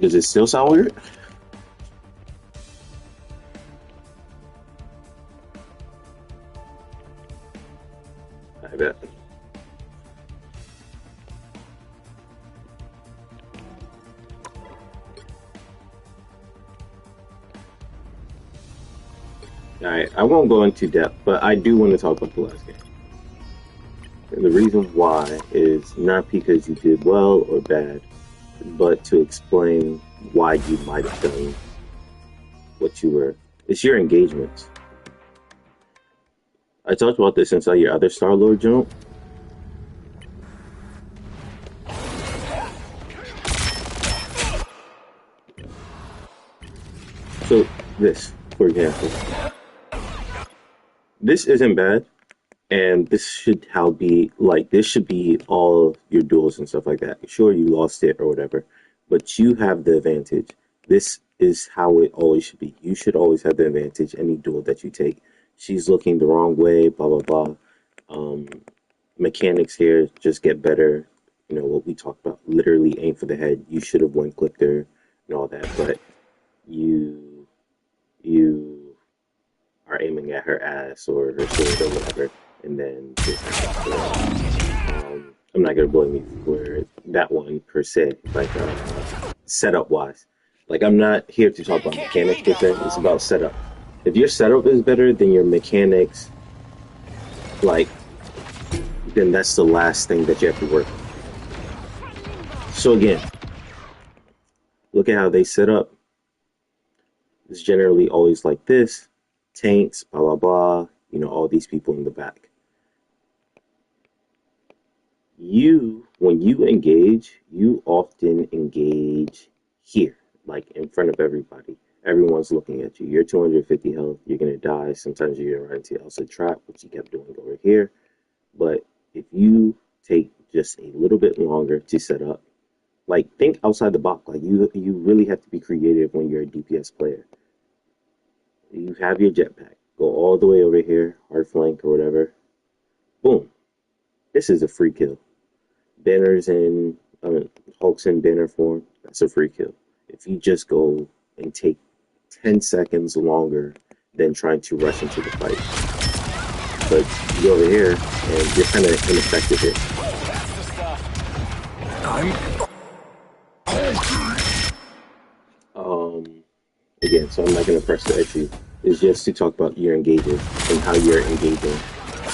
Does it still sound weird? I bet. Alright, I won't go into depth, but I do want to talk about the last game. And the reason why is not because you did well or bad, but to explain why you might have done what you were. It's your engagements. I talked about this inside your other Starlord jump. So this, for example, this isn't bad, and this should this should be all your duels and stuff like that. Sure, you lost it or whatever, but you have the advantage. This is how it always should be. You should always have the advantage any duel that you take. She's looking the wrong way, blah blah blah. Mechanics here just get better. You know what we talked about. Literally aim for the head. You should have one clicked her and all that, but you are aiming at her ass or her sword or whatever, and then I'm not gonna blame you for that one per se, like setup wise. Like I'm not here to talk about mechanics per se. It's about setup. If your setup is better than your mechanics, then that's the last thing that you have to work on. So again, look at how they set up. It's generally always like this. Tanks, blah, blah, blah. You know, all these people in the back. When you engage, you often engage here, like in front of everybody. Everyone's looking at you. You're 250 health. You're going to die. Sometimes you're going to run into Elsa trap, which you kept doing over here. But if you take just a little bit longer to set up, like think outside the box. Like you really have to be creative when you're a DPS player. You have your jetpack. Go all the way over here, hard flank or whatever. Boom. This is a free kill. Banners in Hulks in banner form, that's a free kill. If you just go and take 10 seconds longer than trying to rush into the fight. But you go over here and you're kind of ineffective here. Again, so I'm not going to press the issue. It's just to talk about your engagement and how you're engaging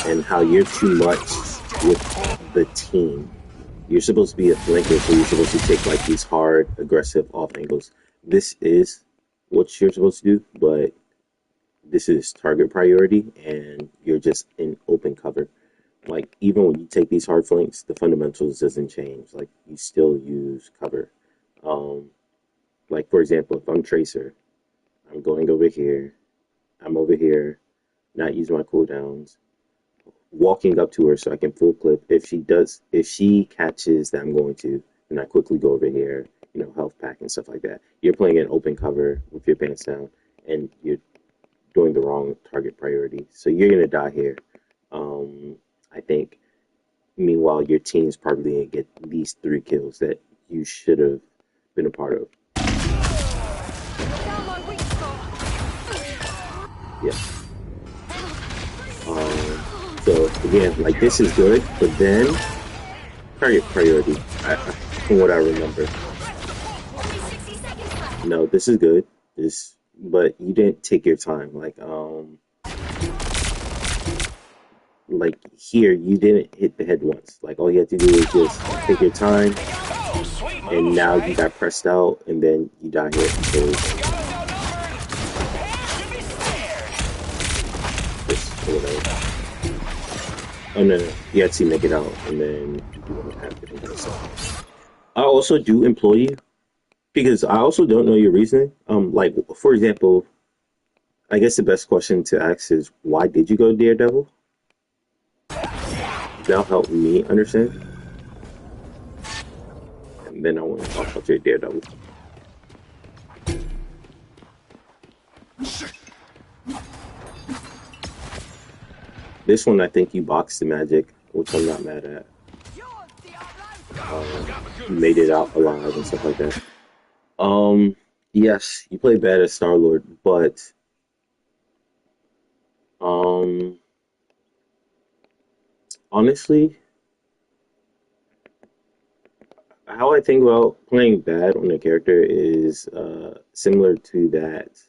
and how you're too much with the team. You're supposed to be a flanker, so you're supposed to take like these hard, aggressive off angles. This is what you're supposed to do, but this is target priority, and you're just in open cover. Like even when you take these hard flanks, the fundamentals doesn't change. Like you still use cover. Um, like for example, if I'm Tracer, I'm going over here. I'm over here, not using my cooldowns, walking up to her so I can full clip. If she catches that I'm going to, then I quickly go over here, health pack and stuff like that. You're playing in open cover with your pants down, and you're doing the wrong target priority. So you're gonna die here. I think. Meanwhile, your team's probably gonna get these 3 kills that you should have been a part of. Yeah. So again, like this is good, but then target priority. From what I remember, no, this is good. But you didn't take your time. Like here, you didn't hit the head once. Like all you have to do is just take your time, and now you got pressed out, and then you die here because this or whatever. Oh no, no, you have to make it out, and then you want to have different kind of stuff. I also do employ you because I also don't know your reasoning. Like for example, I guess the best question to ask is why did you go Daredevil? That'll help me understand. And then I want to talk about your Daredevil. This one, I think you boxed the magic, which I'm not mad at. You made it out alive and stuff like that. Yes, you played bad as Starlord, but um, honestly, how I think about playing bad on a character is similar to that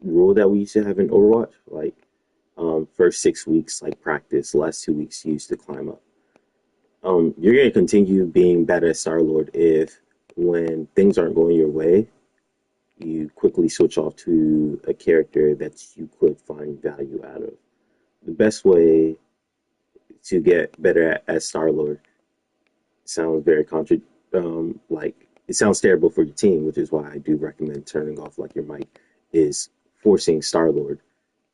rule that we used to have in Overwatch. Like, first 6 weeks, like practice, last 2 weeks, you used to climb up. You're going to continue being bad at Starlord if, when things aren't going your way, you quickly switch off to a character that you could find value out of. The best way to get better at Starlord sounds very like it sounds terrible for your team, which is why I do recommend turning off like your mic, is forcing Starlord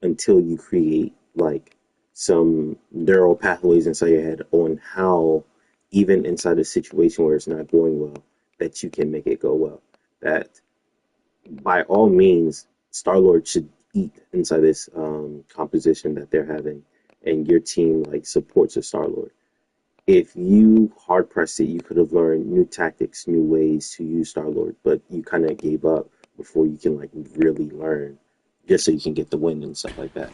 until you create like some neural pathways inside your head on how, even inside a situation where it's not going well, that you can make it go well. That by all means, Starlord should eat inside this composition that they're having, and your team like supports a Starlord. If you hard pressed it, you could have learned new tactics, new ways to use Starlord, but you kind of gave up before you can like really learn, just so you can get the win and stuff like that.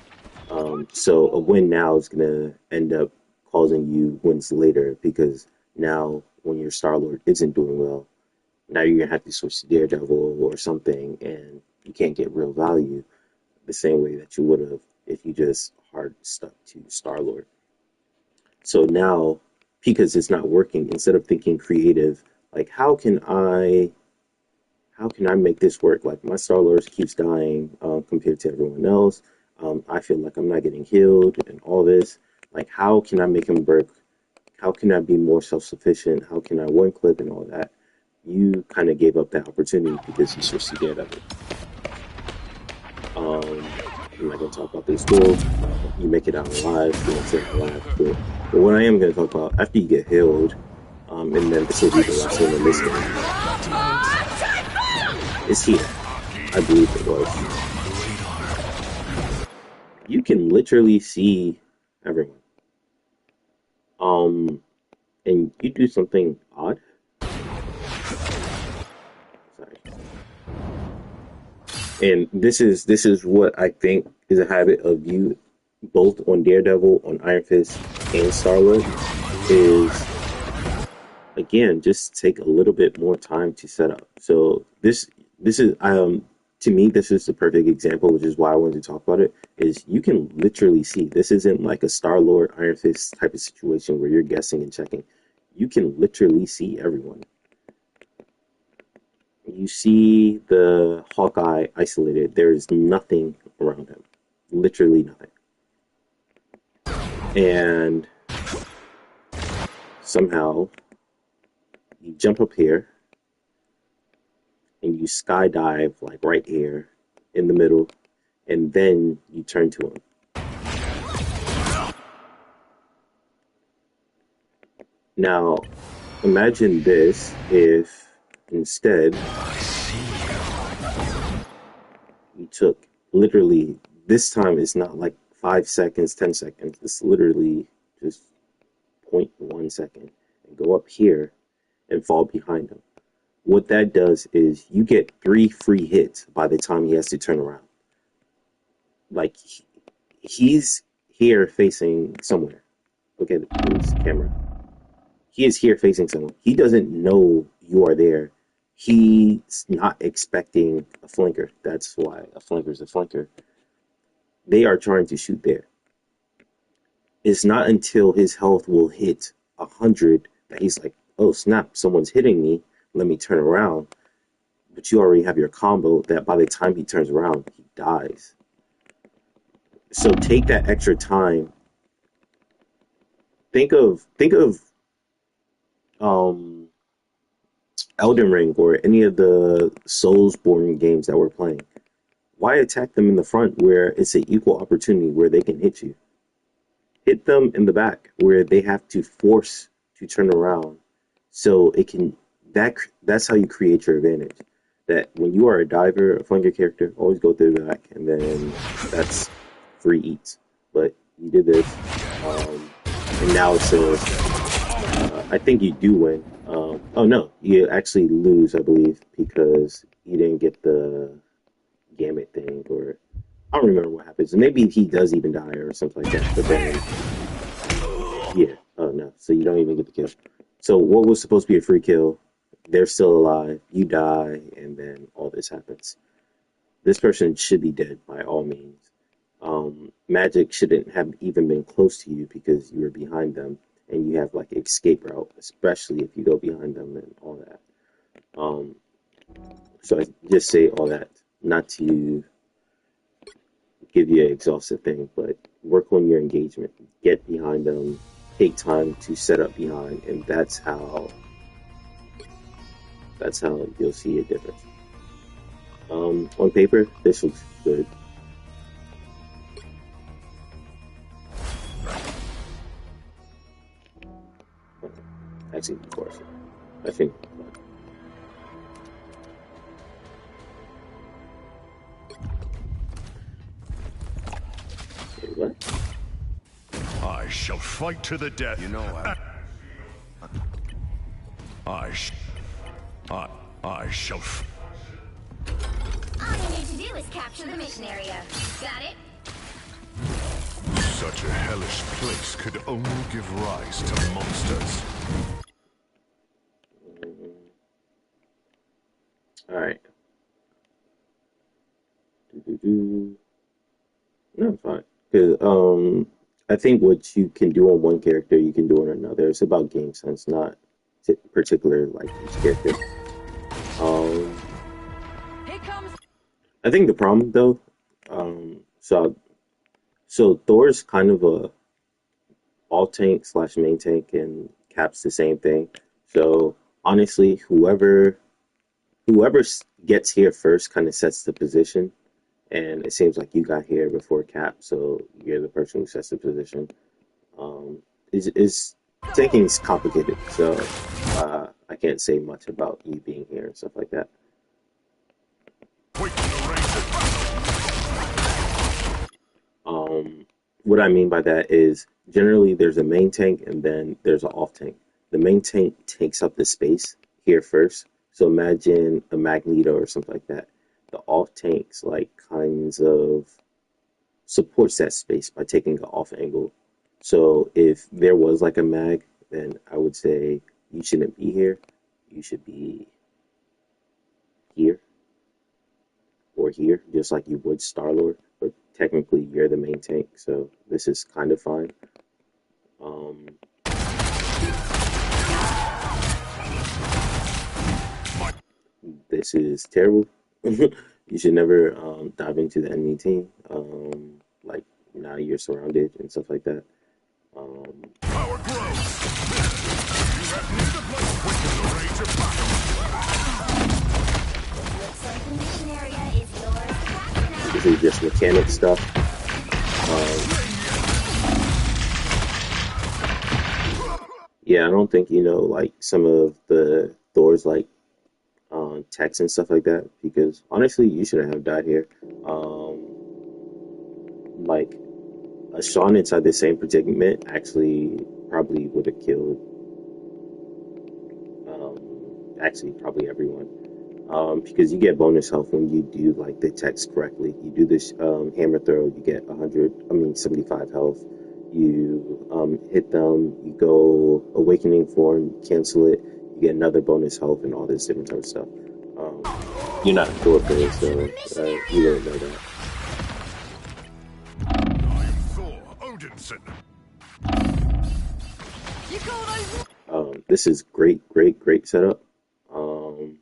So a win now is gonna end up causing you wins later because now when your Starlord isn't doing well, now you're gonna have to switch to Daredevil or something, and you can't get real value the same way that you would have if you just hard stuck to Starlord. So now, because it's not working, instead of thinking creative, like how can I make this work? Like my Starlord keeps dying compared to everyone else. I feel like I'm not getting healed and all this. Like how can I make him work? How can I be more self-sufficient? How can I one clip and all that? You kind of gave up that opportunity because you switched to Daredevil. I'm not gonna talk about this duel. You make it out alive, you don't say alive. But what I am gonna talk about after you get healed, and then this will be the last one in this game, is here. I believe it was. You can literally see everyone. And you do something odd. Sorry. And this is what I think is a habit of you, both on Daredevil, on Iron Fist, and Starlord, is again just take a little bit more time to set up. So this is to me this is the perfect example, which is why I wanted to talk about it. Is you can literally see this isn't like a Starlord Iron Fist type of situation where you're guessing and checking. you can literally see everyone. You see the Hawkeye isolated. There is nothing around him. Literally nothing. And somehow you jump up here and you skydive like right here in the middle, and then you turn to him. Now, imagine this if instead you took literally, this time it's not like 5 seconds, 10 seconds, it's literally just 0.1 second, and go up here and fall behind him. What that does is you get 3 free hits by the time he has to turn around. Like, he's here facing somewhere. Look at his camera. He is here facing someone. He doesn't know you are there. He's not expecting a flanker. That's why a flanker is a flanker. They are trying to shoot there. It's not until his health will hit 100 that he's like, oh snap, someone's hitting me. Let me turn around. But you already have your combo that by the time he turns around, he dies. So take that extra time. Think of Elden Ring or any of the Soulsborne games that we're playing. Why attack them in the front where it's an equal opportunity where they can hit you? Hit them in the back where they have to force to turn around. So it can that's how you create your advantage. That when you are a diver, a flanker character, always go through the back, and then that's free eats. But you did this, and now it says, I think you do win. Oh no, you actually lose, I believe, because you didn't get the gamut thing, or I don't remember what happens. Maybe he does even die or something like that. But then, yeah, oh no, so you don't even get the kill. So what was supposed to be a free kill, they're still alive, you die, and then all this happens. This person should be dead by all means. Magic shouldn't have even been close to you because you were behind them, and you have like escape route, especially if you go behind them and all that. So I just say all that, not to give you an exhaustive thing, but work on your engagement, get behind them, take time to set up behind, and that's how you'll see a difference. On paper, this looks good. Actually, of course, I think. Wait, what? I shall fight to the death. You know, I shall. All you need to do is capture the mission area. Got it? Such a hellish place could only give rise to monsters. Alright. No, it's fine. Because I think what you can do on one character, you can do on another. It's about game sense, not particular like each character. I think the problem though, so Thor's kind of a all tank slash main tank, and Cap's the same thing. So honestly, whoever gets here first kind of sets the position, and it seems like you got here before Cap, so you're the person who sets the position. Is tanking is complicated, so I can't say much about you being here and stuff like that. What I mean by that is generally there's a main tank and then there's an off tank. The main tank takes up the space here first. So imagine a Magneto or something like that. The off tanks like kinds of supports that space by taking an off angle. So if there was like a mag, then I would say you shouldn't be here. You should be here or here, just like you would Starlord. But technically, you're the main tank, so this is kind of fine. this is terrible. You should never dive into the enemy team. Like now you're surrounded and stuff like that. Um, Power grows. You have needed much quicken the rage of battle. Looks like the mission area is yours to capture this now. is just mechanic stuff. Um, yeah, I don't think you know like some of the Thor's like text and stuff like that because honestly, you shouldn't have died here. Like a Sean inside the same predicament actually probably would have killed actually probably everyone. Because you get bonus health when you do like the text correctly. You do this hammer throw, you get 75 health. You hit them, you go awakening form, cancel it, you get another bonus health and all this different type of stuff. Um, you're not a Thor player, Capture the so mission you area. wouldn't know that. I am Thor Odinson. This is great setup. Um,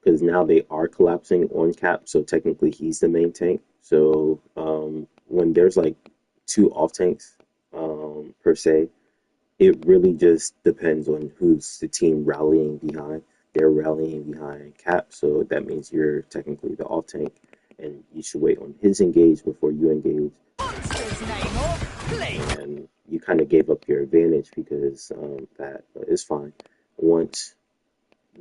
because now they are collapsing on Cap, so technically he's the main tank. So when there's like two off tanks per se, it really just depends on who's the team rallying behind. They're rallying behind Cap, so that means you're technically the off tank, and you should wait on his engage before you engage. And you kind of gave up your advantage because that is fine. Once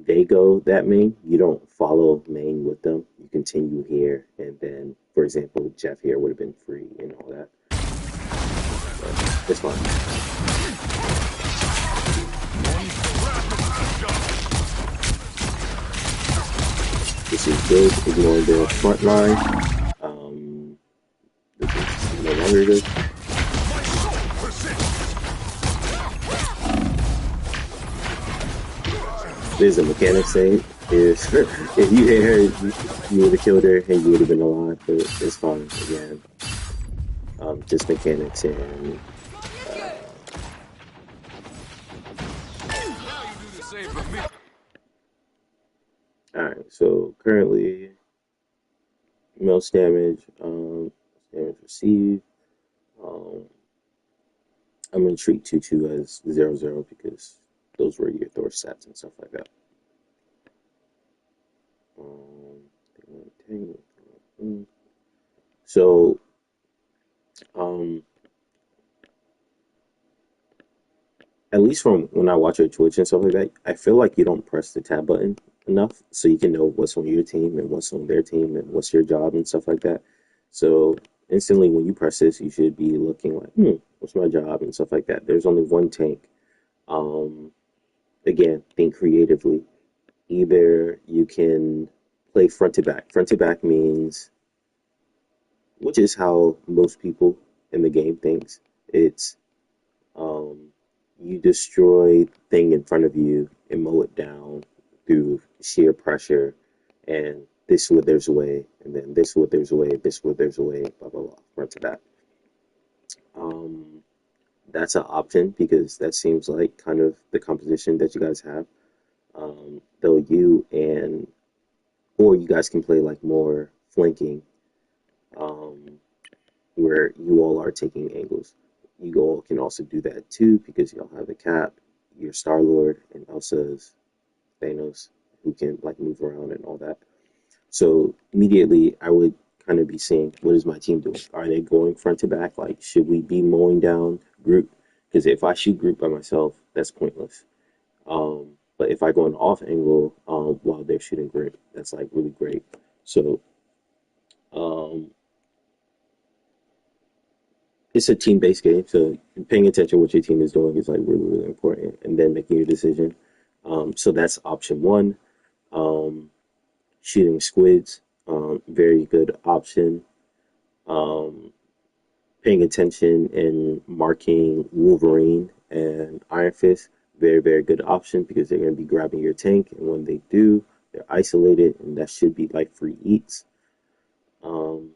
they go that main, you don't follow main with them. You continue here, and then, for example, Jeff here would have been free and all that. But it's fine. This is good, ignoring the front line. This is no longer good. There's a mechanic save. If you hit her, you would have killed her and you would have been alive, but it's fine again. Just mechanics and alright, so currently most damage, damage received. Um, I'm gonna treat 2-2 as 0-0 because those were your Thor stats and stuff like that. So, um, at least from when I watch your Twitch and stuff like that, I feel like you don't press the tab button enough so you can know what's on your team and what's on their team and what's your job and stuff like that. So instantly when you press this, you should be looking like, what's my job and stuff like that. There's only one tank. Um, Again, think creatively. Either you can play front to back. Front to back means, which is how most people in the game thinks. It's um, you destroy the thing in front of you and mow it down through sheer pressure, and this withers away, and then this withers away, this withers away, blah blah blah, front to back. Um, that's an option because that seems like kind of the composition that you guys have. Though you and or you guys can play like more flanking, um, where you all are taking angles. You all can also do that too because y'all have the Cap, your Starlord, and Elsa's Thanos, who can like move around and all that. So immediately, I would kind of be saying, what is my team doing? Are they going front to back? Like, should we be mowing down group? Because if I shoot group by myself, that's pointless. But if I go an off angle while they're shooting group, that's like really great. So um, it's a team based game, so paying attention to what your team is doing is like really important, and then making your decision. So that's option one. Um, Shooting squids, very good option. Um, Paying attention and marking Wolverine and Iron Fist, very good option because they're going to be grabbing your tank, and when they do, they're isolated, and that should be like free eats. Um,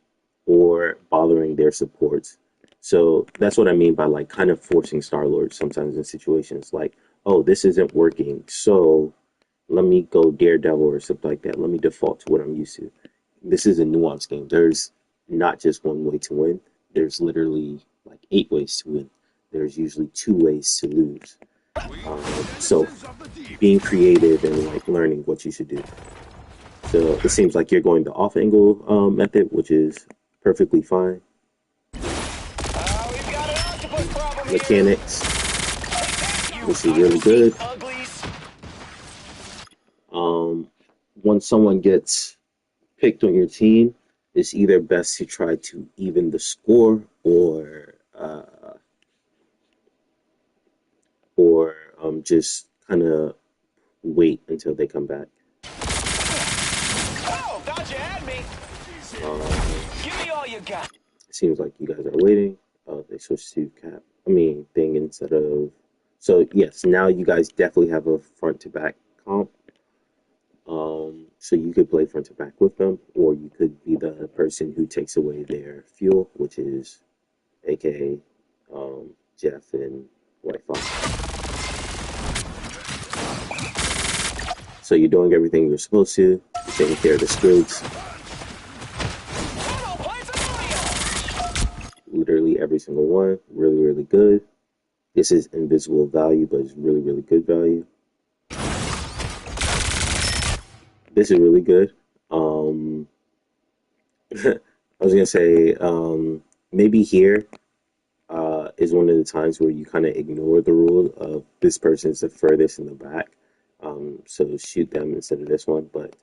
or bothering their supports. So that's what I mean by like kind of forcing Starlord sometimes in situations like, oh, this isn't working, so let me go Daredevil or something like that. Let me default to what I'm used to. This is a nuanced game. There's not just one way to win. There's literally like 8 ways to win. There's usually 2 ways to lose. We are So citizens of the deep. being creative and like learning what you should do. So it seems like you're going the off angle method, which is perfectly fine. We've got an octopus problem here. Mechanics, You which is really good. uglies. Um, once someone gets picked on your team, it's either best to try to even the score or just kind of wait until they come back. Oh, thought you had me. Um, Give me all you got. it seems like you guys are waiting. They switched to thing instead of. So yes, now you guys definitely have a front to back comp. So you could play front to back with them, or you could be the person who takes away their fuel, which is aka Jeff and White Fox. So you're doing everything you're supposed to. You're taking care of the squids. Literally every single one. Really, really good. This is invisible value, but it's really, really good value. This is really good. I was gonna say maybe here is one of the times where you kind of ignore the rule of this person's the furthest in the back. So shoot them instead of this one. But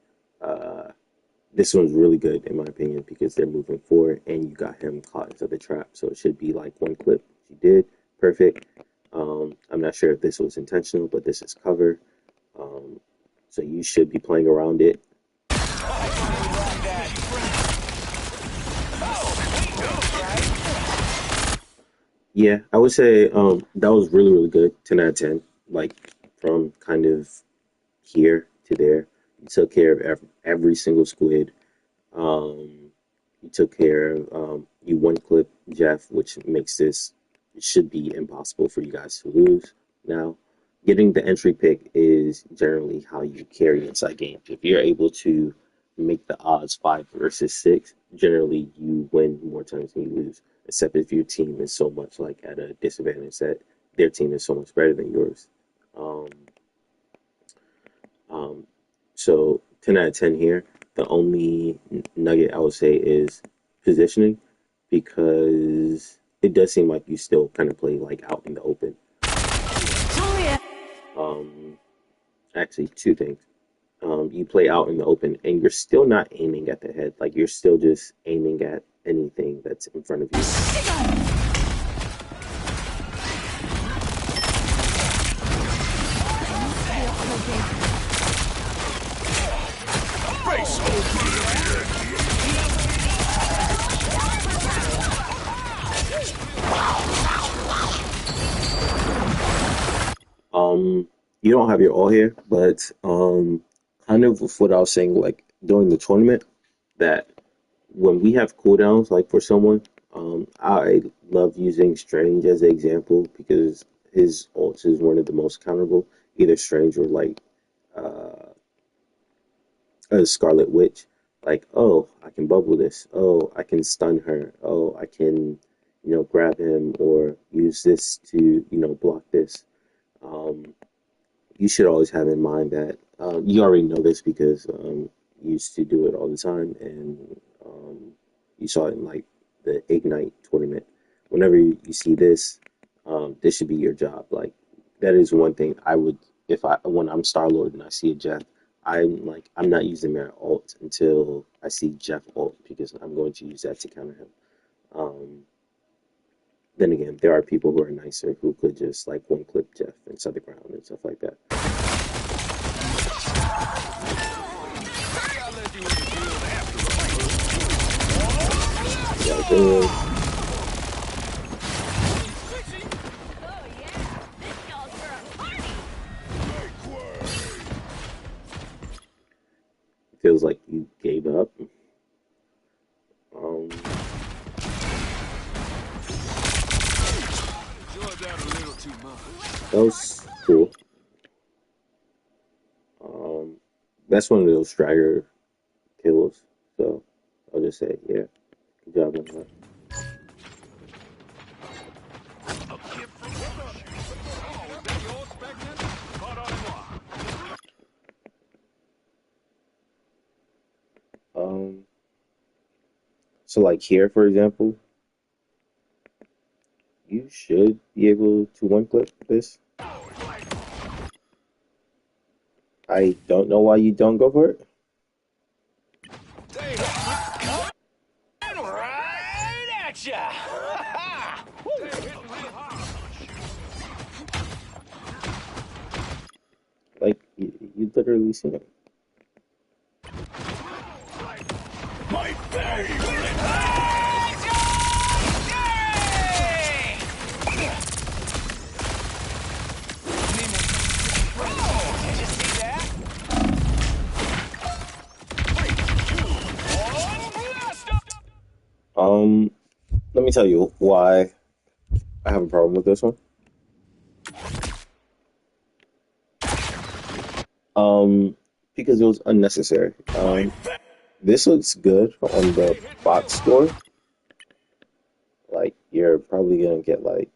this one's really good in my opinion because they're moving forward and you got him caught into the trap. So it should be like one clip. You did perfect. I'm not sure if this was intentional, but this is cover. So you should be playing around it. Yeah, I would say that was really, really good. 10 out of 10. Like from kind of here to there. You took care of every single squid. You took care of, you one clip Jeff, which makes this, it should be impossible for you guys to lose. Now, getting the entry pick is generally how you carry inside games. If you're able to make the odds 5 versus 6, generally you win more times than you lose. Except if your team is so much like at a disadvantage that their team is so much better than yours. Um, um, so 10 out of 10 here. The only nugget I would say is positioning because it does seem like you still kind of play like out in the open. Um, actually, two things. You play out in the open and you're still not aiming at the head. Like you're still just aiming at anything that's in front of you. Face open. You don't have your all here, but kind of with what I was saying, like during the tournament, that when we have cooldowns, like for someone, I love using Strange as an example because his ult is one of the most counterable, either Strange or like uh, a Scarlet Witch. Like, oh, I can bubble this. Oh, I can stun her. Oh, I can, grab him or use this to, block this. Um, you should always have in mind that you already know this because you used to do it all the time, and you saw it in like the Ignite tournament. Whenever you see this, this should be your job. Like that is one thing I would if I when I'm Starlord and I see a Jeff, I'm not using their ult until I see Jeff ult because I'm going to use that to counter him. Um, then again, there are people who are nicer who could just like one clip Jeff inside the ground and stuff like that. Yeah, feels like you gave up. Um, that was cool. That's one of those strider kills. So I'll just say, yeah, good job on that. A gift from within. Oh, is that yours, Spectre? Pardonnez-moi. Um, so like here, for example, you should be able to one clip this. I don't know why you don't go for it. Right at ya! Like you literally seen it. My favorite! Did you see that? One blast up! Um, let me tell you why I have a problem with this one. Because it was unnecessary. This looks good on the box score. Like you're probably gonna get like,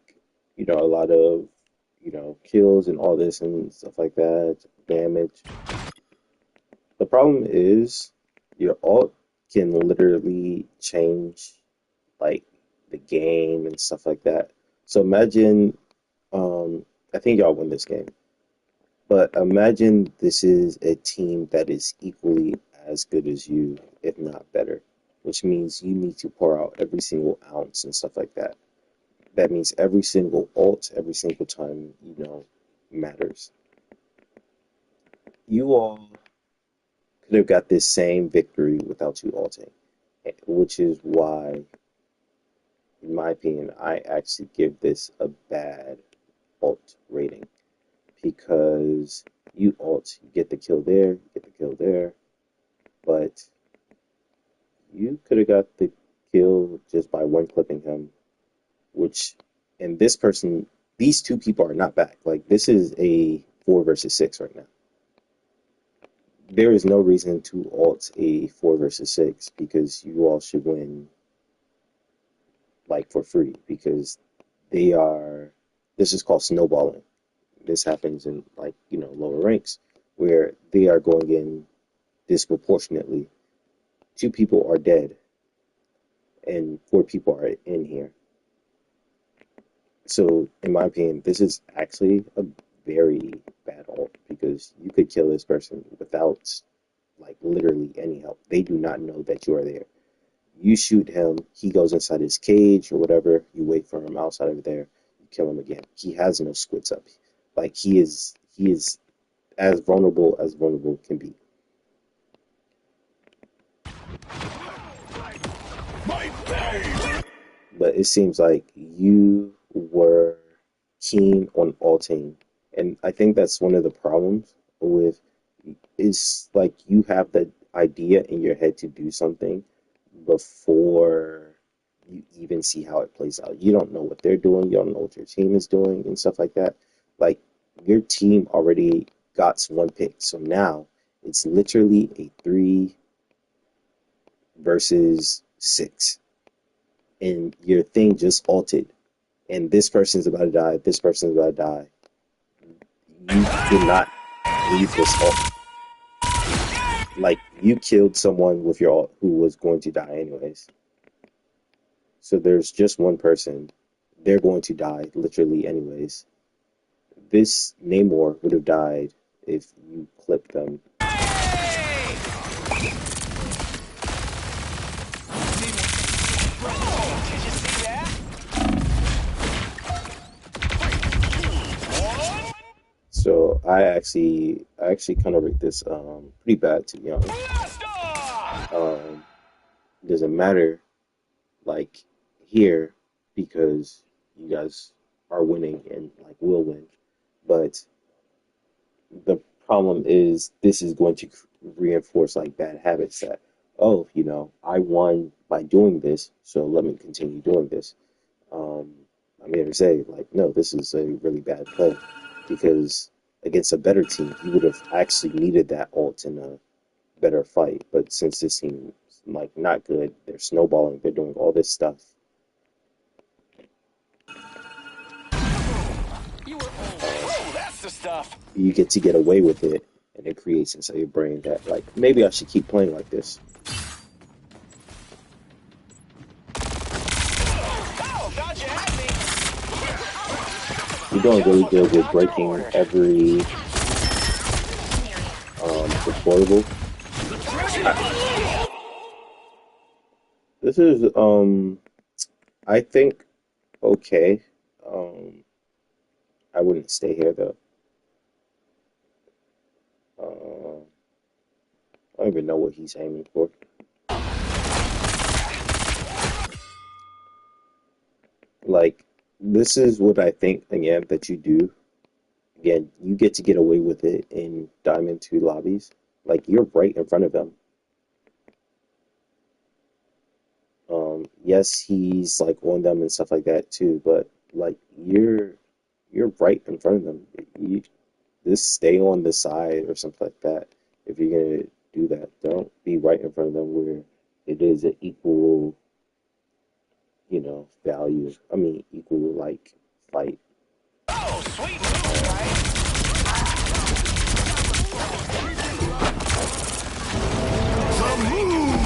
a lot of, kills and all this and stuff like that, damage. The problem is your alt can literally change like the game and stuff like that. So imagine, I think y'all win this game, but imagine this is a team that is equally as good as you, if not better, which means you need to pour out every single ounce and stuff like that. That means every single alt, every single time, matters. You all could have got this same victory without you alting, which is why, in my opinion, I actually give this a bad alt rating because you alt, you get the kill there, you get the kill there, but you could have got the kill just by one clipping him, which, and this person, these two people are not back. Like, this is a 4 versus 6 right now. There is no reason to alt a 4 versus 6 because you all should win like for free because they are, this is called snowballing. This happens in like, lower ranks where they are going in disproportionately. Two people are dead and four people are in here. So, in my opinion, this is actually a very bad ult because you could kill this person without like literally any help. They do not know that you are there. You shoot him, he goes inside his cage or whatever, you wait for him outside of there, you kill him again. He has no squits up. Like he is as vulnerable can be. My favorite! But it seems like you were keen on alting, and I think that's one of the problems with is like you have the idea in your head to do something before you even see how it plays out. You don't know what they're doing, you don't know what your team is doing and stuff like that. Like your team already got one pick, so now it's literally a 3 versus 6 and your thing just altered, and this person's about to die, this person's about to die. You did not need this alt. Like, you killed someone with your alt who was going to die anyways. So there's just one person. They're going to die literally anyways. This Namor would have died if you clipped them. Did you see that? One So I actually kind of rate this pretty bad, to be honest. blast off! It doesn't matter like here because you guys are winning and like will win, but the problem is this is going to reinforce like bad habits that, oh, I won by doing this, so let me continue doing this. um I'm here to say, like, no, this is a really bad play because against a better team, you would have actually needed that ult in a better fight. But since this team is like not good, they're snowballing, they're doing all this stuff. Oh, that's the stuff. You get to get away with it, and it creates inside your brain that like maybe I should keep playing like this. Oh, thought you had me. You're doing really good with breaking every deployable. This is I think okay. I wouldn't stay here though. I don't even know what he's aiming for. Like, this is what I think, again, that you do. Again, you get to get away with it in Diamond 2 lobbies. Like, you're right in front of them. Yes, he's like on them and stuff like that too, but like you're right in front of them. You just stay on the side or something like that. If you're gonna do that, don't be right in front of them where it is an equal, value. I mean, equal like fight. Oh, sweet move, right? The moon!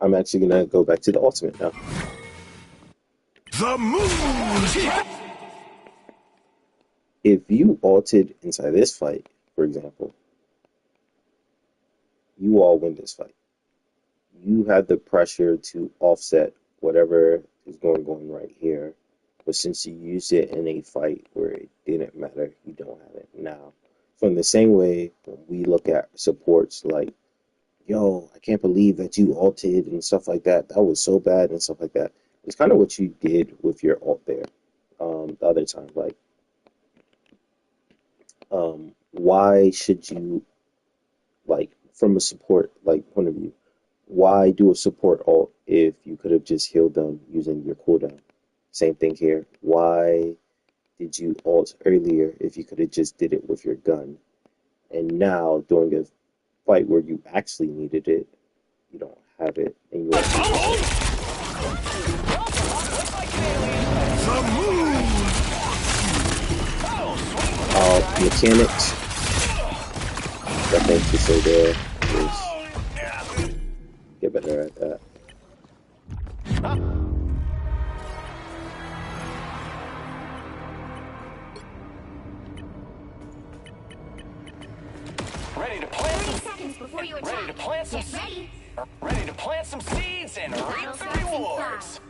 I'm actually gonna go back to the ultimate now. The moon! If you ulted inside this fight, for example, you all win this fight. You have the pressure to offset whatever is going on right here. But since you used it in a fight where it didn't matter, you don't have it now. So in the same way, when we look at supports like, yo, I can't believe that you ulted and stuff like that. That was so bad and stuff like that. It's kind of what you did with your ult there. The other time, like, why should you, like, from a support like point of view, why do a support ult if you could have just healed them using your cooldown? Same thing here. Why did you ult earlier if you could have just did it with your gun? And now during a fight where you actually needed it, you don't have it, and you Looks like an alien. The moon! Oh, sweet move, right? mechanics. I think to say there is get better at that. Ready to plant 30 some, seconds before you ready to attack. plant some, Get ready. ready to plant some seeds and reap Battle the starts in rewards.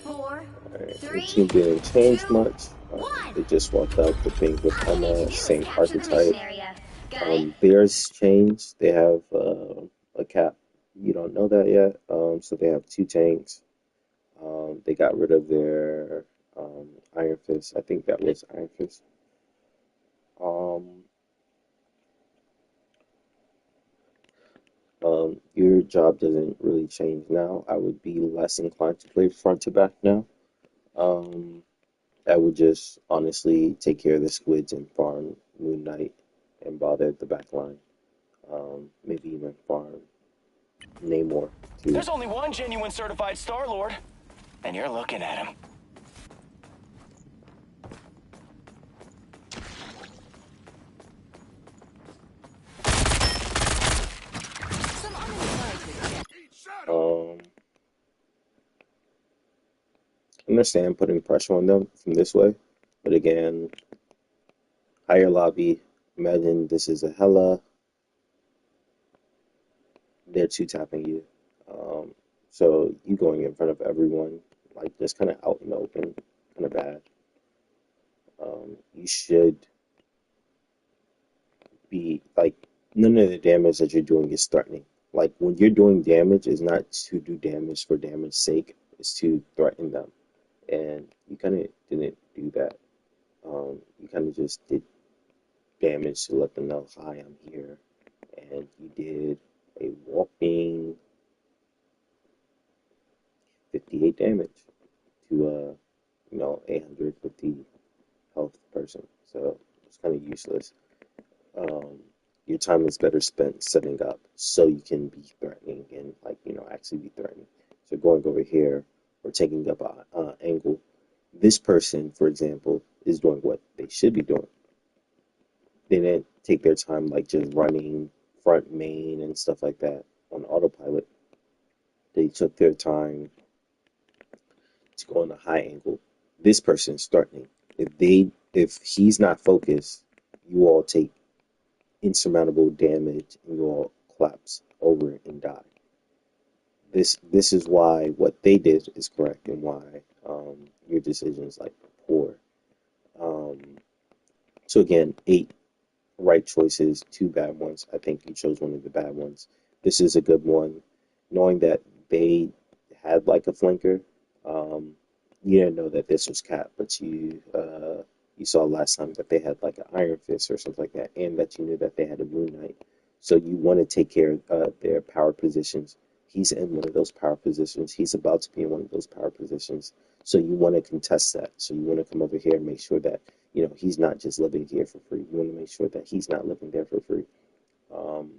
5, 4, Alright, the 3, team didn't change 2, much. 1. They just swapped out the thing with All you need to Emma, do is same capture the mission archetype. area. Got it? Theirs changed. They have a cap. You don't know that yet. So they have two tanks. They got rid of their Iron Fist. I think that was Iron Fist. Um, your job doesn't really change now. I would be less inclined to play front to back now. Um, I would just honestly take care of the squids and farm Moon Knight and bother the back line. Maybe even farm Namor too. There's only one genuine certified Starlord, and you're looking at him. Um, understand putting pressure on them from this way, but again, higher lobby. Imagine this is a Hella. They're two tapping you. So you going in front of everyone, like just kind of out in the open, kind of bad. You should be like none of the damage that you're doing is threatening. Like when you're doing damage, is not to do damage for damage sake. It's to threaten them, and you kind of didn't do that. You kind of just did damage to let them know, "Hi, I'm here," and you did a whopping 58 damage. to you know, 850 health person. So it's kind of useless. Um, your time is better spent setting up so you can be threatening and like, you know, actually be threatening. So going over here or taking up a angle. This person, for example, is doing what they should be doing. They didn't take their time like just running front main and stuff like that on autopilot. They took their time to go on a high angle. This person's threatening. If he's not focused, you all take insurmountable damage and you all collapse over and die. This is why what they did is correct and why your decision is like poor. Um, so again, 8 right choices, 2 bad ones. I think you chose one of the bad ones. This is a good one, knowing that they had like a flanker. Um, you didn't know that this was Cap, but you saw last time that they had like an Iron Fist or something like that, and that you knew that they had a Moon Knight. So you want to take care of their power positions. He's in one of those power positions. He's about to be in one of those power positions. So you want to contest that. So you want to come over here and make sure that, you know, he's not just living here for free. You want to make sure that he's not living there for free. Um,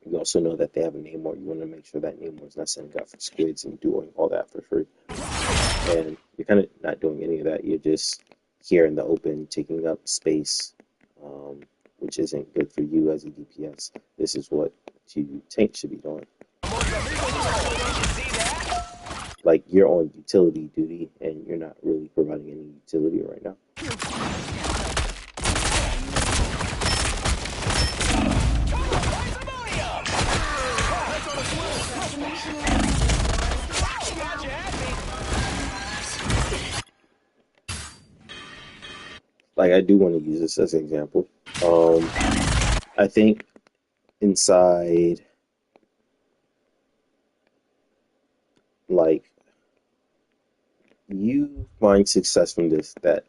you also know that they have a Namor. You want to make sure that Namor is not sending out for squids and doing all that for free. And you're kind of not doing any of that. You're just here in the open, taking up space, which isn't good for you as a DPS. This is what you tank should be doing. Like, you're on utility duty, and you're not really providing any utility right now. Like, I do want to use this as an example. I think inside, like, you find success from this, that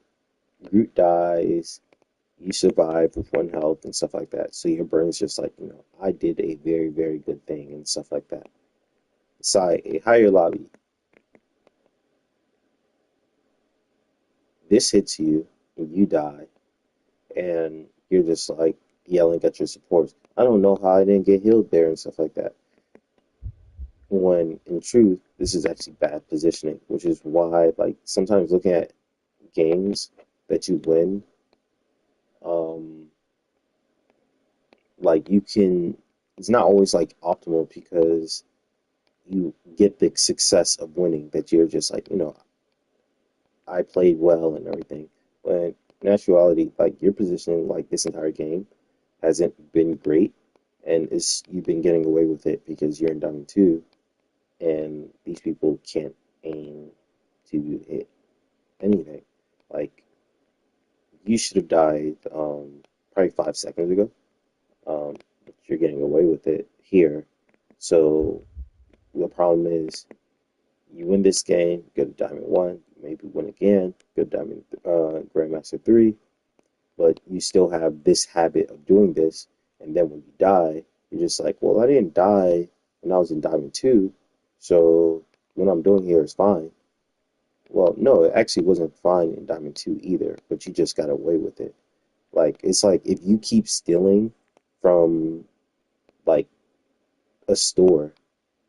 Groot dies, you survive with 1 health and stuff like that. So your brain's just like, you know, I did a very, very good thing and stuff like that. Inside a higher lobby, this hits you and you die, and you're just like yelling at your supports. I don't know how I didn't get healed there and stuff like that. When in truth, this is actually bad positioning, which is why, like, sometimes looking at games that you win, um, like you can, it's not always like optimal because you get the success of winning that you're just like, you know, I played well and everything. When in actuality, like your positioning, like this entire game, hasn't been great, and it's you've been getting away with it because you're in Diamond 2, and these people can't aim to hit anything. Like you should have died probably 5 seconds ago. But you're getting away with it here. So the problem is you win this game, go to Diamond 1, maybe win again, go to Diamond Grandmaster 3, but you still have this habit of doing this, and then when you die, you're just like, well, I didn't die when I was in Diamond 2, so what I'm doing here is fine. Well, no, it actually wasn't fine in Diamond 2 either, but you just got away with it. Like, it's like if you keep stealing from, like, a store,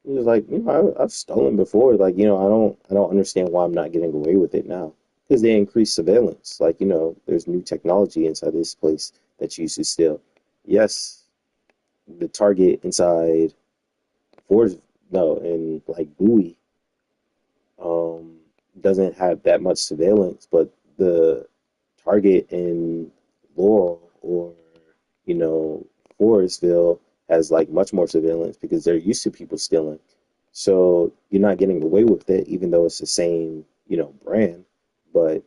it's like, you know, I've stolen before. Like, you know, I don't understand why I'm not getting away with it now. Because they increase surveillance. Like, you know, there's new technology inside this place that you used to steal. Yes, the target inside Force, no, and like Bowie, um, doesn't have that much surveillance, but the target in Laurel or, you know, Forestville has like much more surveillance because they're used to people stealing. So you're not getting away with it, even though it's the same, you know, brand. But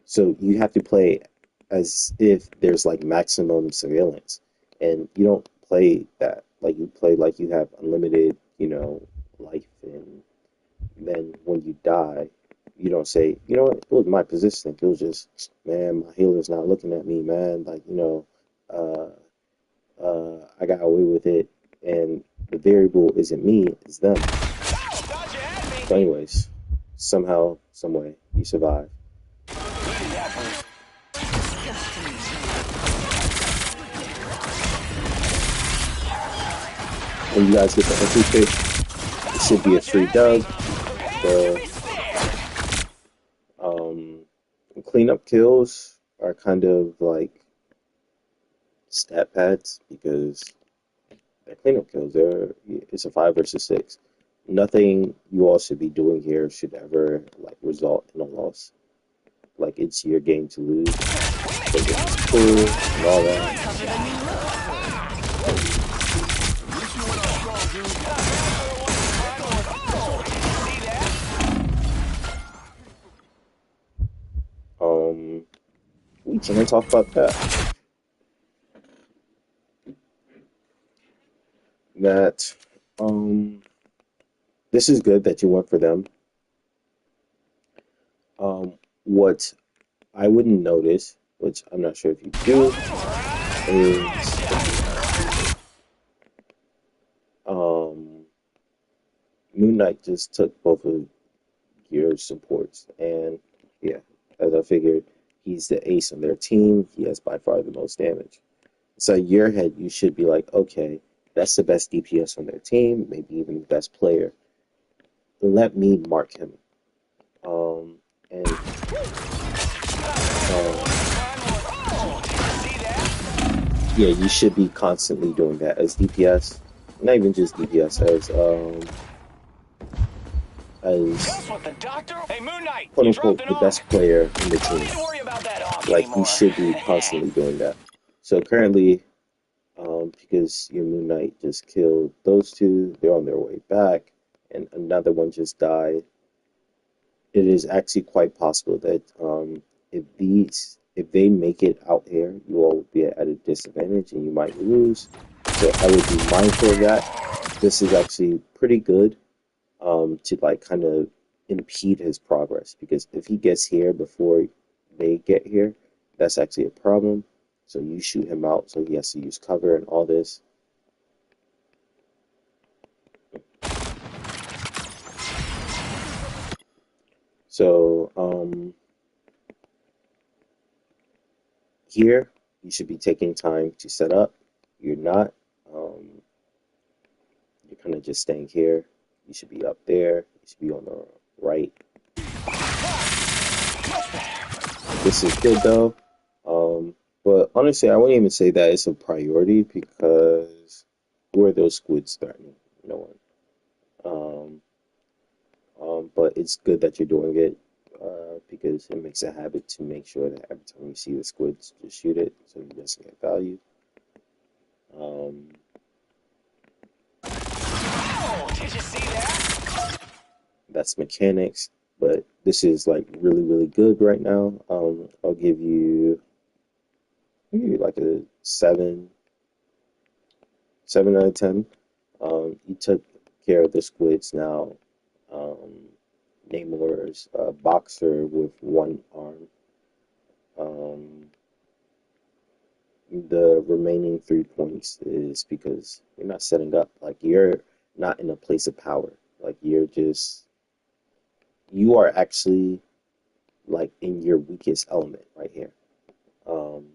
so you have to play as if there's like maximum surveillance, and you don't play that. Like you play like you have unlimited, you know, life, and then when you die, you don't say, you know what, it was my position. It was just, man, my healer's not looking at me, man. Like, you know, I got away with it, and the variable isn't me, it's them. So anyways, somehow, some way, you survive. When you guys get the entry pick, it should be a free dub. The cleanup kills are kind of like stat pads because they're cleanup kills. It's a 5 versus 6. Nothing you all should be doing here should ever like result in a loss. Like it's your game to lose. So it's cool and all that. We can talk about that. That this is good that you went for them. What I wouldn't notice, which I'm not sure if you do, is Moon Knight just took both of your supports, and yeah, as I figured, he's the ace on their team. He has by far the most damage. So in your head, you should be like, okay, that's the best DPS on their team, maybe even the best player. Let me mark him. And yeah, you should be constantly doing that as DPS. Not even just DPS, as Hey, Moon Knight, quote you dropped unquote an the arm. best player in the I don't team. need to worry about that arm Like you anymore. should be constantly doing that. So currently, because your Moon Knight just killed those two, they're on their way back, and another one just died. It is actually quite possible that if they make it out here, you all will be at a disadvantage and you might lose. So I would be mindful of that. This is actually pretty good to like kind of impede his progress because if he gets here before they get here, that's actually a problem. So you shoot him out, so he has to use cover and all this. So here you should be taking time to set up. You're not. Um, you're kind of just staying here. You should be up there. You should be on the right. This is good though. But honestly, I wouldn't even say that it's a priority because who are those squids threatening? No one. But it's good that you're doing it because it makes a habit to make sure that every time you see the squids, just shoot it so you just get value. Um, Did you see that? that's mechanics, but this is like really, really good right now. I'll give you like a 7 out of 10. You took care of the squids now. Namor's a boxer with one arm. Um, the remaining 3 points is because you're not setting up. Like you're not in a place of power. Like you are actually like in your weakest element right here. Um,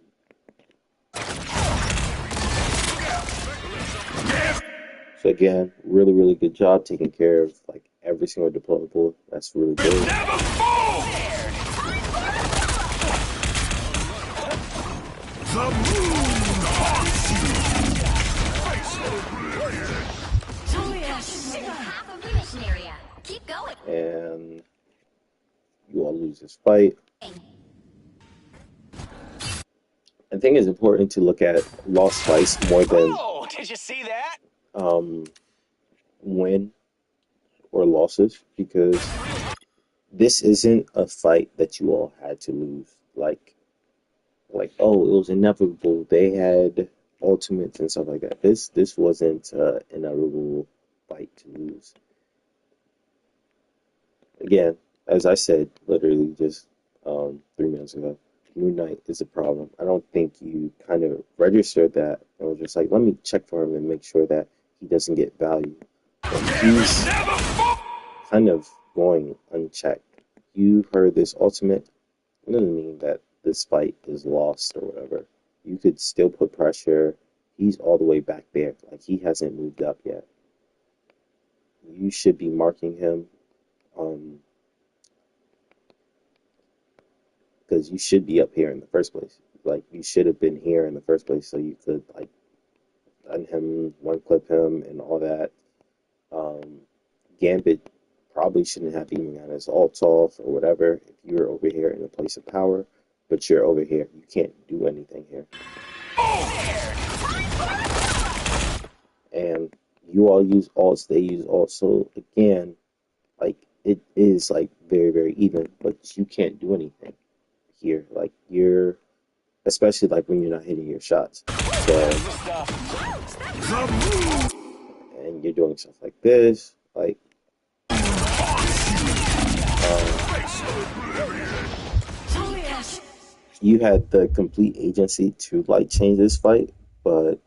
so again, really, really good job taking care of like every single deployable. That's really good. Never fall! The moon haunts you! Half of the mission area. Keep going. And you all lose this fight. I think it's important to look at lost fights more than Oh, did you see that? win or losses because this isn't a fight that you all had to lose. Oh, it was inevitable. They had ultimates and stuff like that. This wasn't an inevitable fight to lose. Again, as I said, literally just 3 minutes ago, Moon Knight is a problem. I don't think you kind of registered that and was just like, let me check for him and make sure that he doesn't get value. But he's kind of going unchecked. You heard this ultimate. It doesn't mean that this fight is lost or whatever. You could still put pressure. He's all the way back there. Like, he hasn't moved up yet. You should be marking him. Because you should be up here in the first place. Like, you should have been here in the first place so you could, like, stun him, one clip him, and all that. Gambit probably shouldn't have even got his ults off or whatever if you're over here in a place of power, but you're over here. You can't do anything here. And you all use ults, they use ults. So again, like, it is like very, very even, but you can't do anything here. Like, you're, especially like when you're not hitting your shots. So, and you're doing stuff like this, like, you had the complete agency to like change this fight, but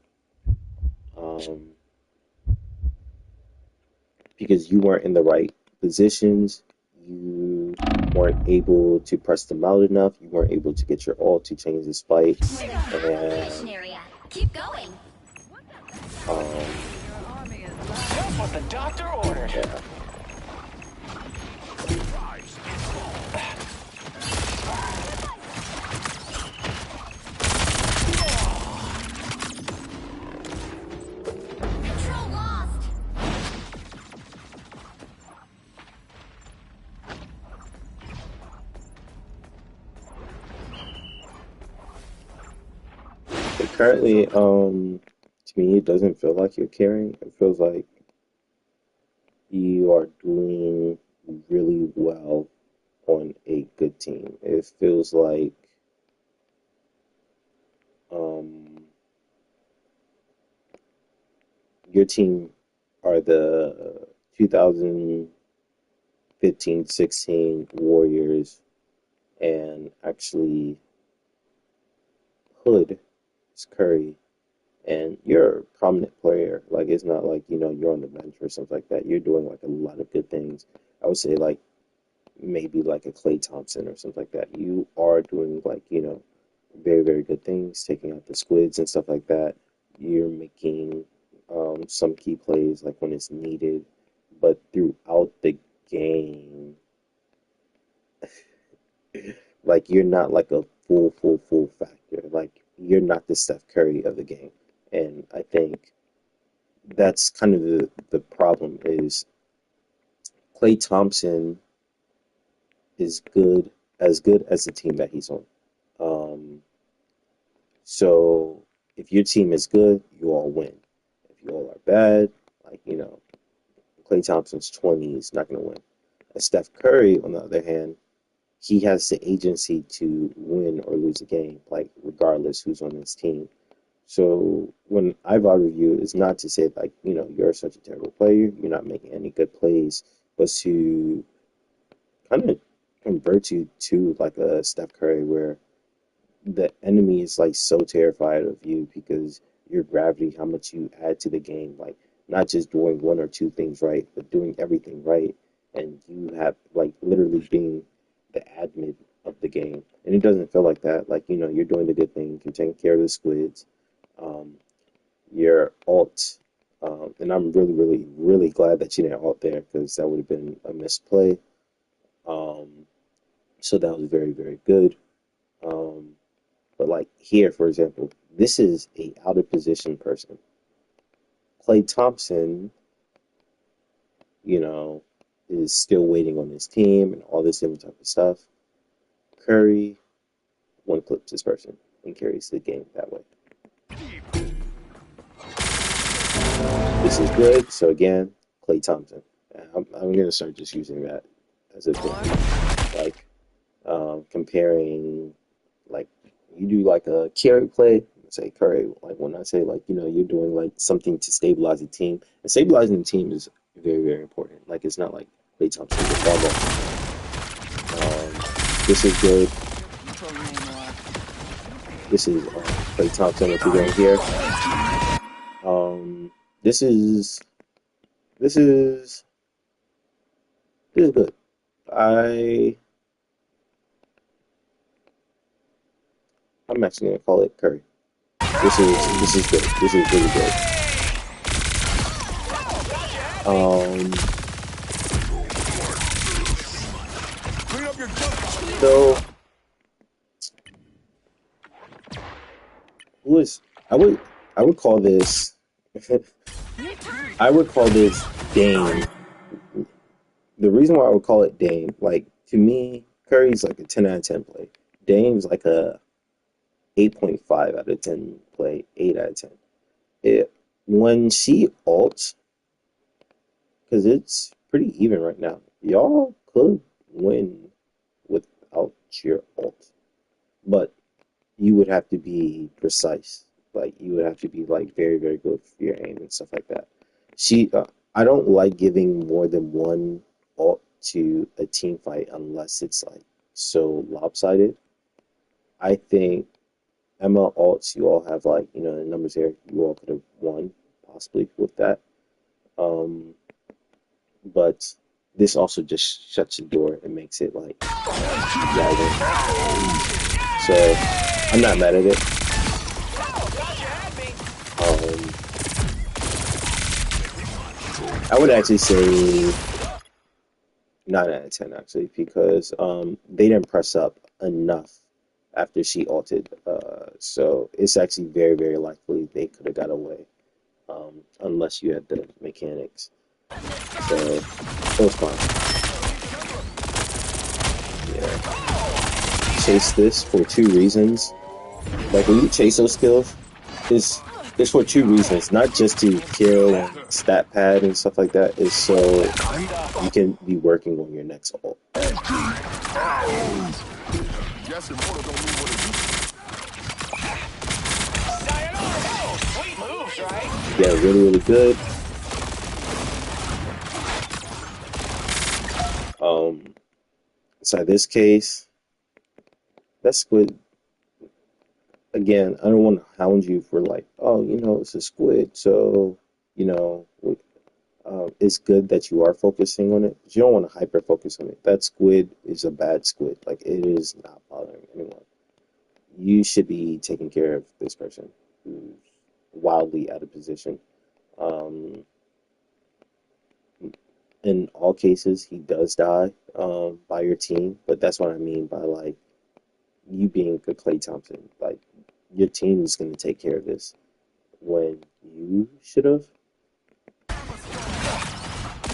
because you weren't in the right positions, you weren't able to press them out enough, you weren't able to get your ult to change this fight, and area. Keep going. Just what the doctor ordered. yeah. Control lost. But currently, to me, it doesn't feel like you're carrying. It feels like you are doing really well on a good team. It feels like your team are the 2015-16 Warriors, and actually Hood is Curry, and you're a prominent player. Like, it's not like, you're on the bench or something like that. You're doing like a lot of good things. I would say like maybe like a Klay Thompson or something like that. You are doing like, very, very good things, taking out the squids and stuff like that. You're making some key plays like when it's needed, but throughout the game, like, you're not like a full factor. Like, you're not the Steph Curry of the game. And I think that's kind of the problem is Klay Thompson is good as the team that he's on. So if your team is good, you all win. If you all are bad, like, Klay Thompson's 20 is not going to win. Steph Curry, on the other hand, he has the agency to win or lose a game, like, regardless who's on his team. So when I value you, it's not to say like, you're such a terrible player, you're not making any good plays, but to kind of convert you to like a Steph Curry where the enemy is like so terrified of you because your gravity, how much you add to the game, like, not just doing one or two things right, but doing everything right, and you have like literally being the admin of the game, and it doesn't feel like that. Like, you're doing the good thing, you're taking care of the squids, your ult, and I'm really, really, really glad that you didn't ult there because that would have been a misplay. So that was very, very good. But like here, for example, this is a out of position person. Klay Thompson, is still waiting on his team and all this different type of stuff. Curry one clips this person and carries the game that way. This is good. So again, Klay Thompson. I'm gonna start just using that as a thing, like, comparing, like, you do like a carry play. Say Curry, like, when I say like, you're doing like something to stabilize the team, and stabilizing the team is very, very important. Like, it's not like Klay Thompson is a bubble. This is good. This is Klay Thompson. What you're doing here? This is good. I I'm actually gonna call it Curry. This is good. This is really good. Um, Clean up your junk. so who is I would call this I would call this Dame. The reason why I would call it Dame, like to me, Curry's like a 10 out of 10 play. Dame's like a 8.5 out of 10 play, 8 out of 10. It when she ults, because it's pretty even right now. Y'all could win without your ult, but you would have to be precise. Like you would have to be like very, very good for your aim and stuff like that. I don't like giving more than one ult to a team fight unless it's like so lopsided. I think Emma ults, you all have like, the numbers here, you all could have won possibly with that. Um, but this also just shuts the door and makes it like y'all win. So I'm not mad at it. Um, I would actually say 9 out of 10 actually because they didn't press up enough after she ulted. So it's actually very, very likely they could have got away unless you had the mechanics. So it was fine. Yeah. Chase this for two reasons. Like when you chase those skills, it's for two reasons. Not just to kill and stat pad and stuff like that. It's so you can be working on your next ult. Yes, immortal don't mean what it used Sayonara! Sweet moves, right? Yeah, really, really good. Um, so this case, that squid again. I don't want to hound you for like, oh, it's a squid, so you know, it's good that you are focusing on it, but you don't want to hyper focus on it. That squid is a bad squid. Like it is not bothering anyone. You should be taking care of this person who's wildly out of position. Um, in all cases, he does die by your team, but that's what I mean by like you being a Clay Thompson. Like your team is going to take care of this when you should have.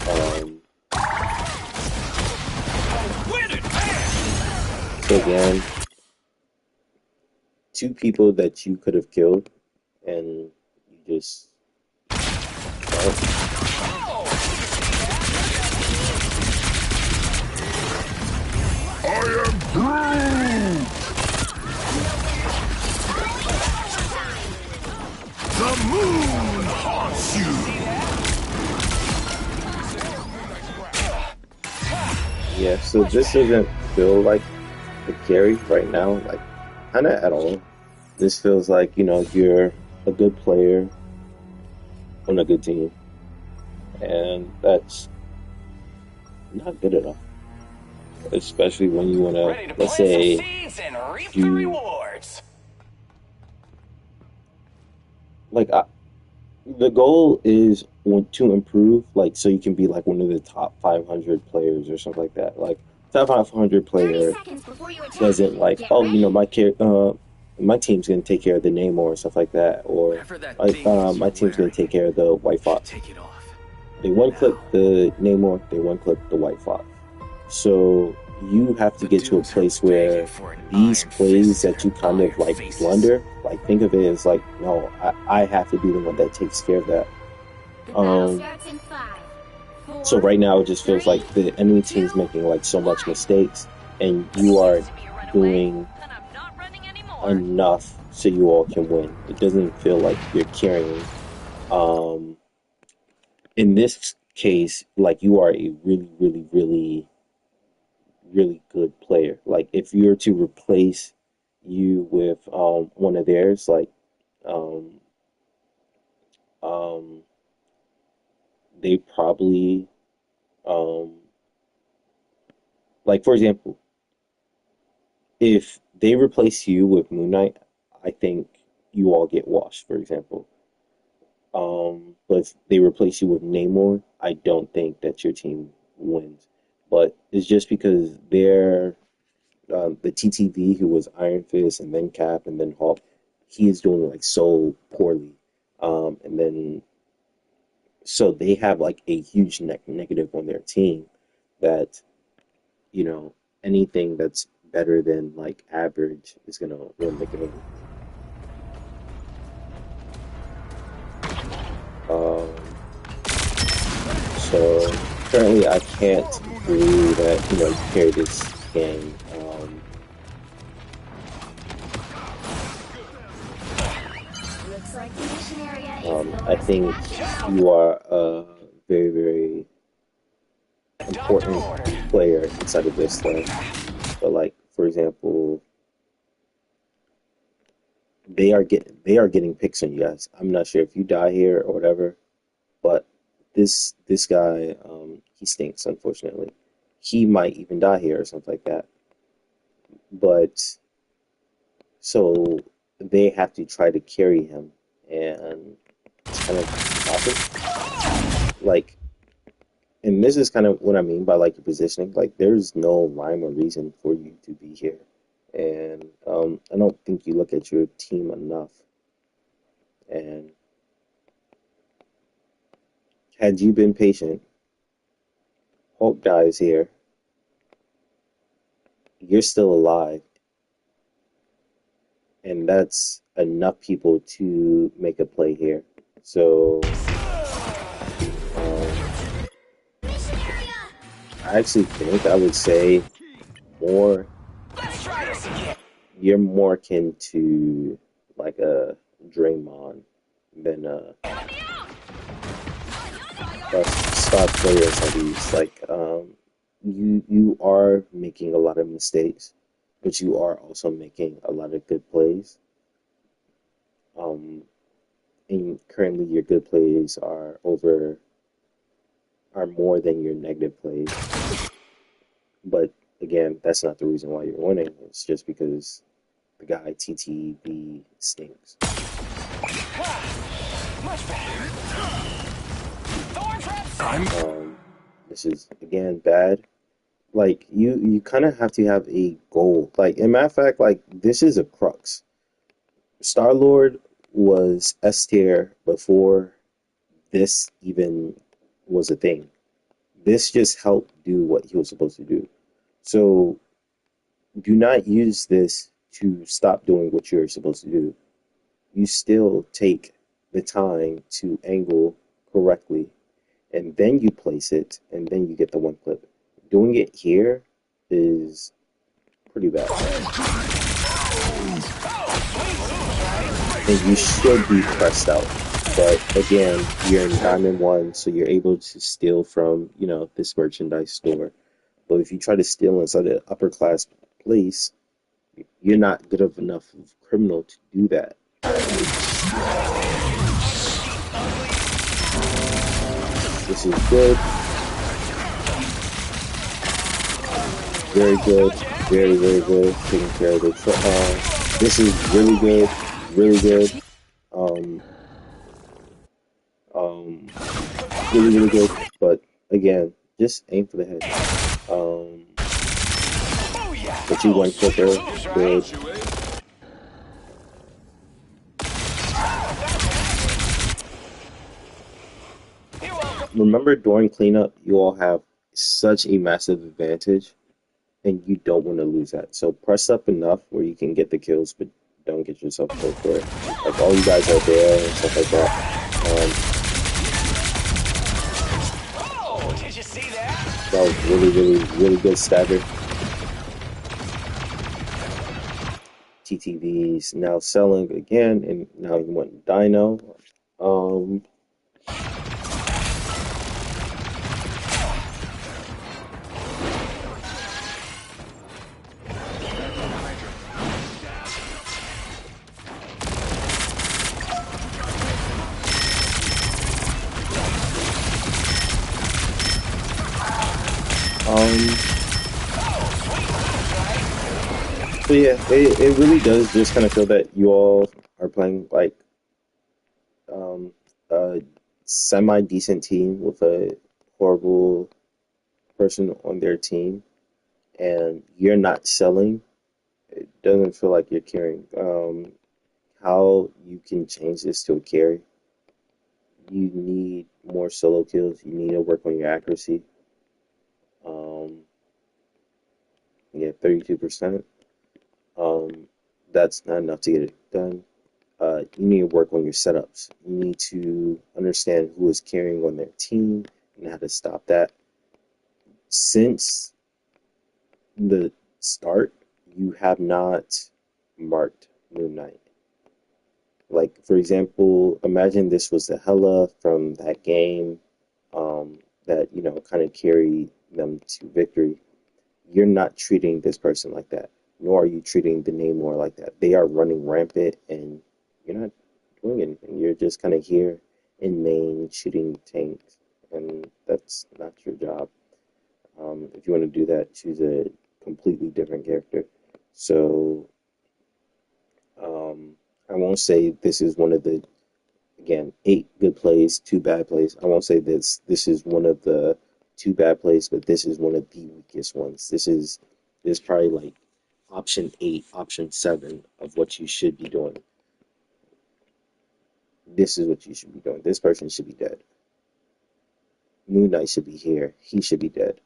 Um, so again, two people that you could have killed, and you just don't. I am Groot! The moon haunts Yeah, so this doesn't feel like a carry right now, like kind of at all. This feels like, you're a good player on a good team, and that's not good enough. Especially when you want to, Ready to let's plant some say, seeds and reap the do rewards. like the goal is to improve, like so you can be like one of the top 500 players or something like that. Like top 500 30 player seconds before you attack. doesn't like, Get oh, ready. my team's gonna take care of the Namor and stuff like that, or Whatever that like thing is my you're team's gonna wearing, take care of the White you should Fox. take it off. They one click Now. the Namor, they one click the White Fox. So you have to The get to a dudes are place begging where for an these iron plays fist to that you their kind of iron like faces. blunder, like think of it as like, no, I have to be the one that takes care of that. The battle Um, starts in 5, so 4, right now it just feels 3, like the enemy 2, team's making like so 1. much mistakes, and It you are used to be a runaway, doing and I'm not running anymore. enough so you all can win. It doesn't feel like you're carrying. Um, in this case, like you are a really, really, really, really good player. Like if you were to replace you with one of theirs, like um um they probably um Like for example, if they replace you with Moon Knight, I think you all get washed, for example. But if they replace you with Namor, I don't think that your team wins. But it's just because they're the TTV who was Iron Fist and then Cap and then Hulk, he is doing like so poorly. And then so they have like a huge negative on their team that, you know, anything that's better than like average is gonna win the game. Um, so currently I can't believe that, you know, you carry this game. Looks like the mission area is I yours to think capture. you are a very, very Doctor important ordered. player inside of this thing. But like, for example, they are getting picks on you guys. I'm not sure if you die here or whatever, but this guy, he stinks, unfortunately. He might even die here or something like that. But so they have to try to carry him, and it's kind of impossible. Like, and this is kind of what I mean by like your positioning. Like, there's no rhyme or reason for you to be here, and I don't think you look at your team enough. And had you been patient, Hulk dies here. You're still alive, and that's enough people to make a play here. So um, Mission area! I actually think I would say more. Let's try this again. You're more akin to like a Draymond than a star player at least. Like you are making a lot of mistakes, but you are also making a lot of good plays. Um, and currently your good plays are more than your negative plays. But again, that's not the reason why you're winning. It's just because the guy TTV stinks. Much better. Thorn traps. This is again bad. Like you kind of have to have a goal. Like in matter of fact, like this is a crux. Starlord was S tier before this even was a thing. This just helped do what he was supposed to do. So do not use this to stop doing what you're supposed to do. You still take the time to angle correctly, and then you place it, and then you get the one clip. Doing it here is pretty bad. And you should be pressed out. But again, you're in Diamond 1, so you're able to steal from, you know, this merchandise store. But if you try to steal inside an upper class place, you're not good enough of a criminal to do that. This is good. Very good. Very, very good. Taking care of the this is really good. Really good. Um, um, really, really good. But again, just aim for the head. But you went quicker. Good. Remember, during cleanup, you all have such a massive advantage, and you don't want to lose that. So press up enough where you can get the kills, but don't get yourself killed for it. Like all you guys are there and stuff like that. Oh, did you see that? That was really, really, really good stagger. TTV's now selling again, and now he went Dino. Um, So yeah, it really does just kind of feel that you all are playing like um, a semi decent team with a horrible person on their team, and you're not selling. It doesn't feel like you're caring. How you can change this to a carry? You need more solo kills. You need to work on your accuracy. Um, yeah, 32%. Um, that's not enough to get it done. You need to work on your setups. You need to understand who is carrying on their team and how to stop that. Since the start, you have not marked Moon Knight. Like, for example, imagine this was the Hela from that game that, kind of carried them to victory. You're not treating this person like that, nor are you treating the Namor like that. They are running rampant, and you're not doing anything. You're just kind of here in main shooting tanks, and that's not your job. If you want to do that, choose a completely different character. So I won't say this is one of the, again, 8 good plays, 2 bad plays. I won't say this is one of the 2 bad plays, but this is one of the weakest ones. This probably like option 8, option 7 of what you should be doing. This is what you should be doing. This person should be dead. Moon Knight should be here. He should be dead.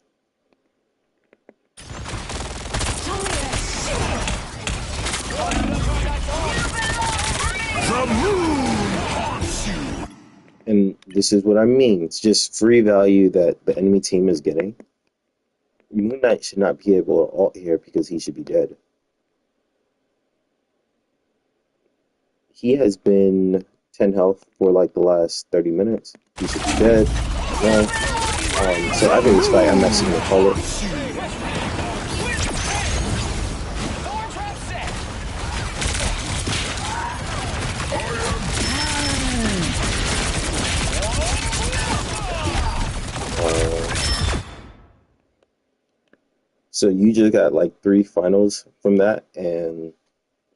The moon haunts you. And this is what I mean. It's just free value that the enemy team is getting. Moon Knight should not be able to ult here because he should be dead. He has been 10 health for like the last 30 minutes. He should be dead. No. So after this fight, I'm actually going to call it. So you just got like 3 finals from that, and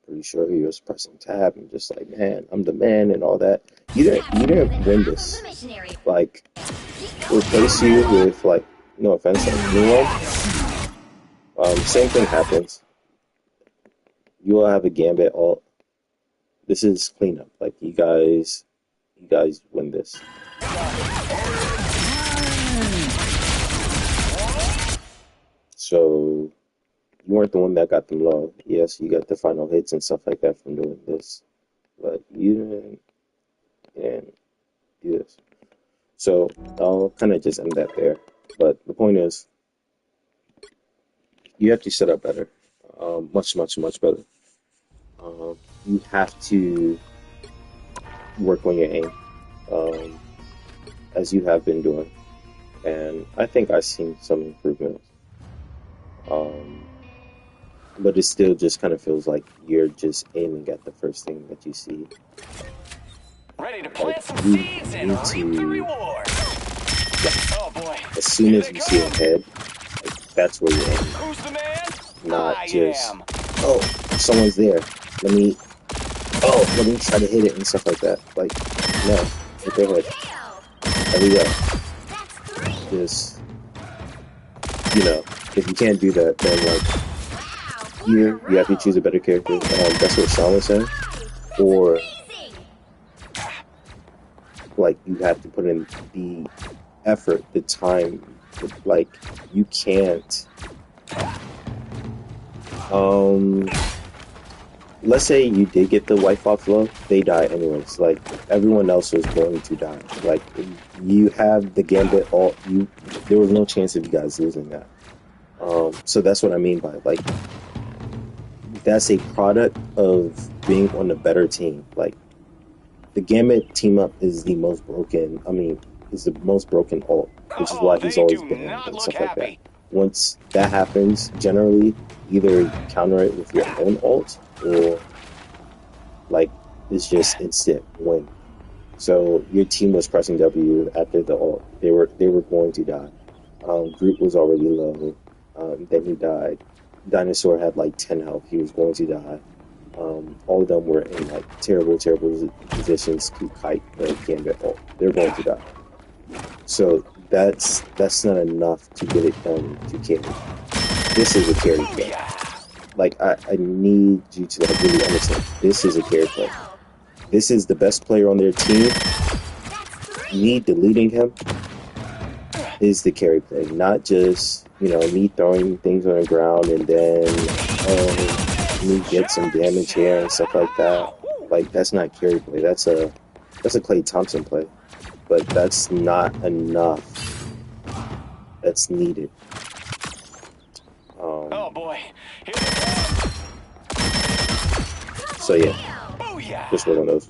pretty sure he was pressing tab and just like, man, I'm the man and all that. You didn't win this. Like, replace you with like, no offense, like Nemo. Same thing happens. You will have a Gambit ult. This is cleanup. Like you guys win this. So you weren't the one that got them low. Yes, you got the final hits and stuff like that from doing this, but you didn't do this. So I'll kind of just end that there. But the point is, you have to set up better, much better. You have to work on your aim, as you have been doing, and I think I've seen some improvements. But it still just kind of feels like you're just aiming at the first thing that you see. Ready to Like plant some seeds and reap the reward. Oh boy. As soon as you see a head, like, that's where you're aiming. Who's the man? Not I just, am. oh, someone's there. Let me try to hit it and stuff like that. Like, no, hit their head. There we go. Just, if you can't do that, then like, here you have to choose a better character. That's what Sean was saying. Or like you have to put in the effort, the time. Like you can't. Let's say you did get the wipe off low, they die anyways. Like everyone else was going to die. Like you have the Gambit ult. There was no chance of you guys losing that. So that's what I mean by like. That's a product of being on a better team. Like the Gambit team up is the most broken. I mean, is the most broken ult, which is why he's always banned and stuff like that. Once that happens, generally either counter it with your own ult or like it's just instant win. So your team was pressing W after the ult. They were going to die. Groot was already low. Then he died. Dinosaur had like 10 health. He was going to die. All of them were in like terrible positions to kite the Gambit ult. They're going to die. So that's not enough to get it done to carry. This is a carry play. Like I need you to like really understand. This is a carry play. This is the best player on their team. Me deleting him is the carry play, not just, you know, me throwing things on the ground and then me get some damage here and stuff like that. Like that's not carry play. That's a Klay Thompson play, but that's not enough. That's needed. Oh boy. So yeah, Booyah. just one of those.